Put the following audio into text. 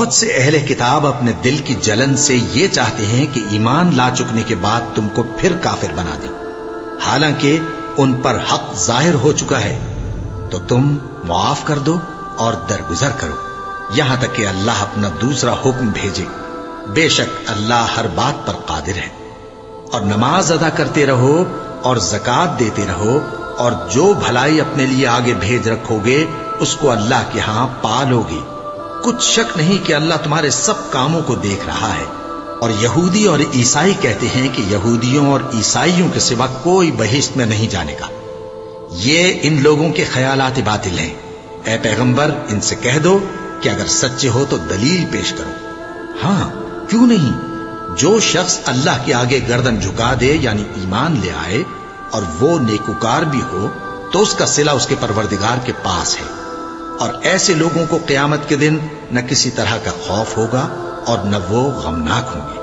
بہت سے اہل کتاب اپنے دل کی جلن سے یہ چاہتے ہیں کہ ایمان لا چکنے کے بعد تم کو پھر کافر بنا دیں، حالانکہ ان پر حق ظاہر ہو چکا ہے، تو تم معاف کر دو اور درگزر کرو یہاں تک کہ اللہ اپنا دوسرا حکم بھیجے، بے شک اللہ ہر بات پر قادر ہے۔ اور نماز ادا کرتے رہو اور زکوٰۃ دیتے رہو، اور جو بھلائی اپنے لیے آگے بھیج رکھو گے اس کو اللہ کے ہاں پالو گے، کچھ شک نہیں کہ اللہ تمہارے سب کاموں کو دیکھ رہا ہے۔ اور یہودی اور عیسائی کہتے ہیں کہ یہودیوں اور عیسائیوں کے سوا کوئی بہشت میں نہیں جانے گا، یہ ان لوگوں کے خیالات باطل ہیں۔ اے پیغمبر ان سے کہہ دو کہ اگر سچے ہو تو دلیل پیش کرو۔ ہاں کیوں نہیں، جو شخص اللہ کے آگے گردن جھکا دے یعنی ایمان لے آئے اور وہ نیکوکار بھی ہو تو اس کا صلہ اس کے پروردگار کے پاس ہے، اور ایسے لوگوں کو قیامت کے دن نہ کسی طرح کا خوف ہوگا اور نہ وہ غمناک ہوں گے۔